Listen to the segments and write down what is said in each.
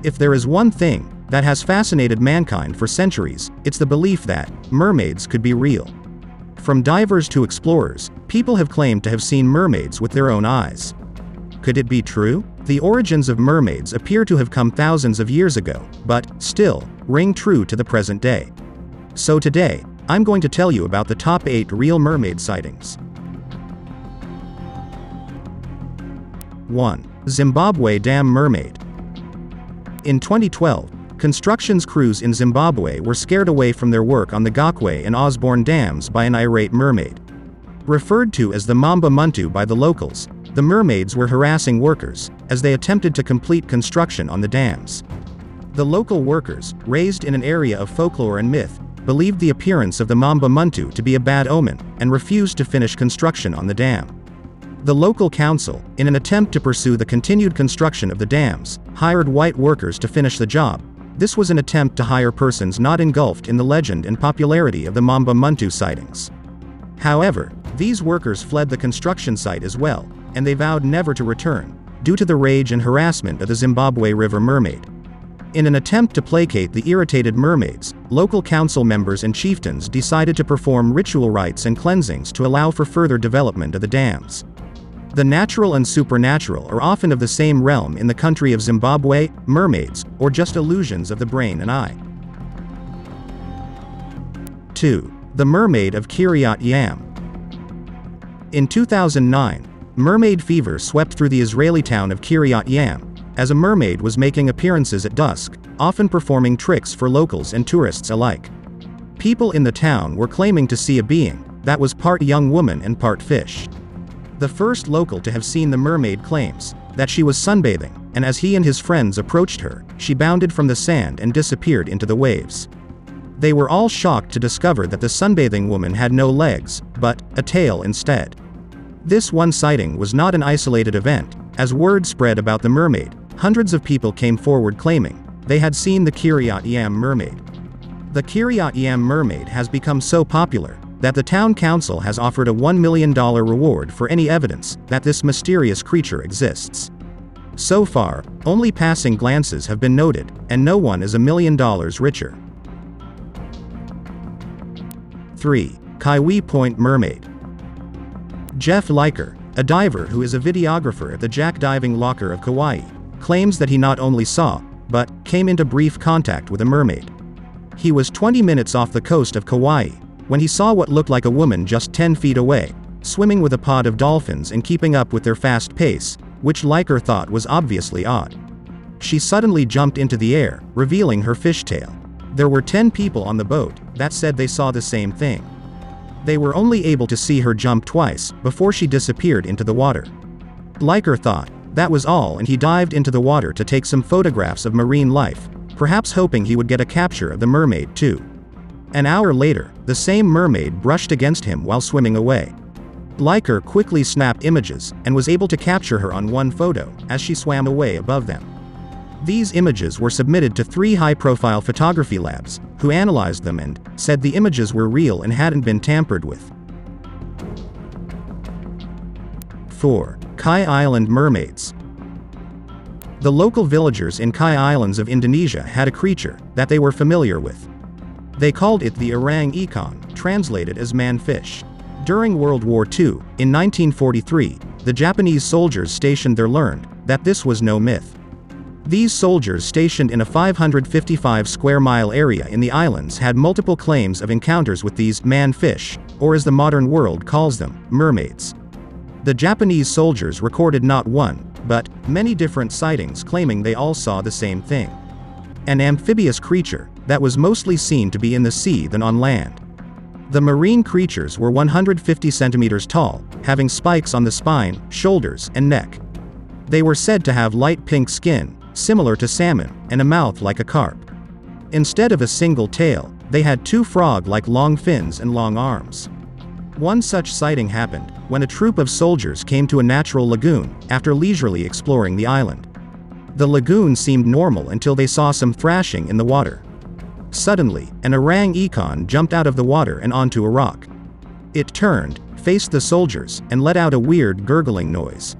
If there is one thing that has fascinated mankind for centuries, it's the belief that mermaids could be real. From divers to explorers, people have claimed to have seen mermaids with their own eyes. Could it be true? The origins of mermaids appear to have come thousands of years ago, but, still, ring true to the present day. So today, I'm going to tell you about the top 8 real mermaid sightings. 1. Zimbabwe Dam Mermaid. In 2012, construction crews in Zimbabwe were scared away from their work on the Gakwe and Osborne dams by an irate mermaid. Referred to as the Mamba Muntu by the locals, the mermaids were harassing workers as they attempted to complete construction on the dams. The local workers, raised in an area of folklore and myth, believed the appearance of the Mamba Muntu to be a bad omen and refused to finish construction on the dam. The local council, in an attempt to pursue the continued construction of the dams, hired white workers to finish the job. This was an attempt to hire persons not engulfed in the legend and popularity of the Mamba Muntu sightings. However, these workers fled the construction site as well, and they vowed never to return, due to the rage and harassment of the Zimbabwe River Mermaid. In an attempt to placate the irritated mermaids, local council members and chieftains decided to perform ritual rites and cleansings to allow for further development of the dams. The natural and supernatural are often of the same realm in the country of Zimbabwe, mermaids, or just illusions of the brain and eye. 2. The Mermaid of Kiryat Yam. In 2009, mermaid fever swept through the Israeli town of Kiryat Yam, as a mermaid was making appearances at dusk, often performing tricks for locals and tourists alike. People in the town were claiming to see a being that was part young woman and part fish. The first local to have seen the mermaid claims that she was sunbathing, and as he and his friends approached her, she bounded from the sand and disappeared into the waves. They were all shocked to discover that the sunbathing woman had no legs, but a tail instead. This one sighting was not an isolated event. As word spread about the mermaid, hundreds of people came forward claiming they had seen the Kiryat Yam mermaid. The Kiryat Yam mermaid has become so popular that the town council has offered a $1 million reward for any evidence that this mysterious creature exists. So far, only passing glances have been noted, and no one is $1 million richer. 3. Kiwi Point Mermaid. Jeff Liker, a diver who is a videographer at the Jack Diving Locker of Kauai, claims that he not only saw, but came into brief contact with a mermaid. He was 20 minutes off the coast of Kauai when he saw what looked like a woman just 10 feet away, swimming with a pod of dolphins and keeping up with their fast pace, which Liker thought was obviously odd. She suddenly jumped into the air, revealing her fishtail. There were 10 people on the boat that said they saw the same thing. They were only able to see her jump twice before she disappeared into the water. Liker thought that was all, and he dived into the water to take some photographs of marine life, perhaps hoping he would get a capture of the mermaid too. An hour later, the same mermaid brushed against him while swimming away. Liker quickly snapped images and was able to capture her on one photo as she swam away above them. These images were submitted to 3 high-profile photography labs, who analyzed them and said the images were real and hadn't been tampered with. 4. Kai Island Mermaids. The local villagers in Kai Islands of Indonesia had a creature that they were familiar with. They called it the orang-ikan, translated as man-fish. During World War II, in 1943, the Japanese soldiers stationed there learned that this was no myth. These soldiers stationed in a 555 square mile area in the islands had multiple claims of encounters with these man-fish, or as the modern world calls them, mermaids. The Japanese soldiers recorded not one, but many different sightings claiming they all saw the same thing. An amphibious creature that was mostly seen to be in the sea than on land. The marine creatures were 150 centimeters tall, having spikes on the spine, shoulders, and neck. They were said to have light pink skin, similar to salmon, and a mouth like a carp. Instead of a single tail, they had 2 frog-like long fins and long arms. One such sighting happened when a troop of soldiers came to a natural lagoon after leisurely exploring the island. The lagoon seemed normal until they saw some thrashing in the water. Suddenly, an orang-ikan jumped out of the water and onto a rock. It turned, faced the soldiers, and let out a weird gurgling noise.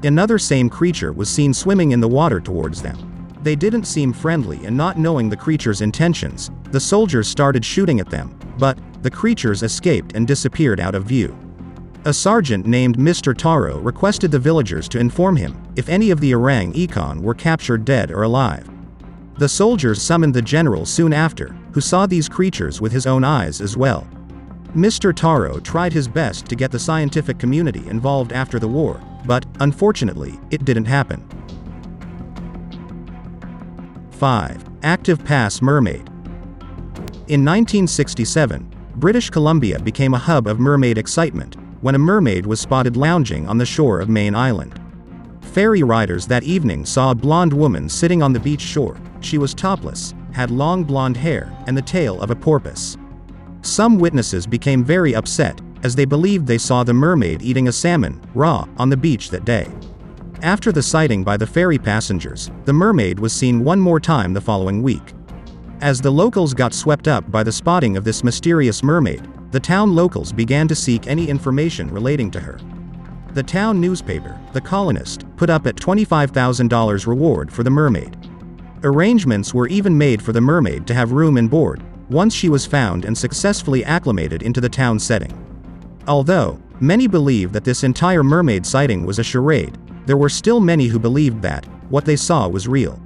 Another same creature was seen swimming in the water towards them. They didn't seem friendly, and not knowing the creatures' intentions, the soldiers started shooting at them, but the creatures escaped and disappeared out of view. A sergeant named Mr. Taro requested the villagers to inform him if any of the orang-utan were captured dead or alive. The soldiers summoned the general soon after, who saw these creatures with his own eyes as well. Mr. Taro tried his best to get the scientific community involved after the war, but, unfortunately, it didn't happen. 5. Active Pass Mermaid. In 1967, British Columbia became a hub of mermaid excitement, when a mermaid was spotted lounging on the shore of Main Island. Ferry riders that evening saw a blonde woman sitting on the beach shore. She was topless, had long blonde hair, and the tail of a porpoise. Some witnesses became very upset, as they believed they saw the mermaid eating a salmon, raw, on the beach that day. After the sighting by the ferry passengers, the mermaid was seen one more time the following week. As the locals got swept up by the spotting of this mysterious mermaid, the town locals began to seek any information relating to her. The town newspaper, The Colonist, put up a $25,000 reward for the mermaid. Arrangements were even made for the mermaid to have room and board, once she was found and successfully acclimated into the town setting. Although many believe that this entire mermaid sighting was a charade, there were still many who believed that what they saw was real.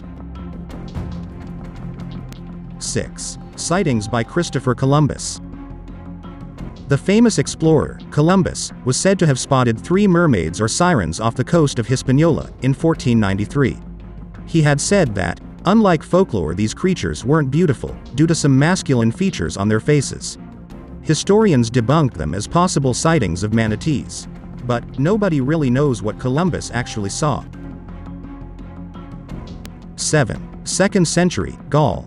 6. Sightings by Christopher Columbus. The famous explorer, Columbus, was said to have spotted 3 mermaids or sirens off the coast of Hispaniola in 1493. He had said that, unlike folklore, these creatures weren't beautiful, due to some masculine features on their faces. Historians debunked them as possible sightings of manatees. But nobody really knows what Columbus actually saw. 7. 2nd century, Gaul.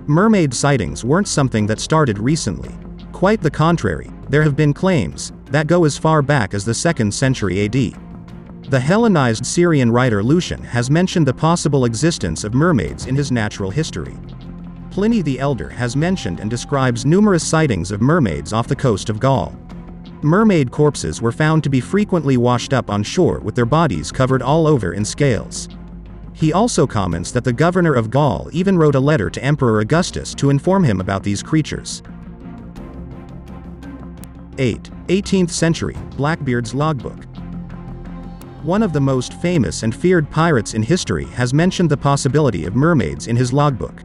Mermaid sightings weren't something that started recently. Quite the contrary, there have been claims that go as far back as the 2nd century AD. The Hellenized Syrian writer Lucian has mentioned the possible existence of mermaids in his natural history. Pliny the Elder has mentioned and describes numerous sightings of mermaids off the coast of Gaul. Mermaid corpses were found to be frequently washed up on shore with their bodies covered all over in scales. He also comments that the governor of Gaul even wrote a letter to Emperor Augustus to inform him about these creatures. 8. 18th century, Blackbeards Logbook. One of the most famous and feared pirates in history has mentioned the possibility of mermaids in his logbook.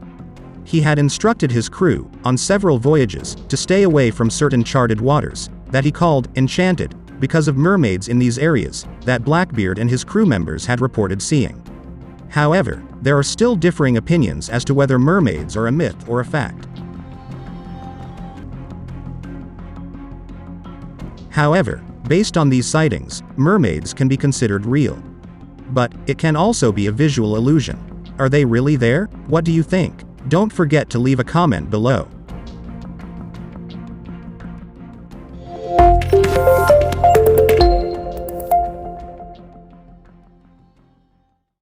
He had instructed his crew, on several voyages, to stay away from certain charted waters, that he called enchanted, because of mermaids in these areas, that Blackbeard and his crew members had reported seeing. However, there are still differing opinions as to whether mermaids are a myth or a fact. However, based on these sightings, mermaids can be considered real. But it can also be a visual illusion. Are they really there? What do you think? Don't forget to leave a comment below.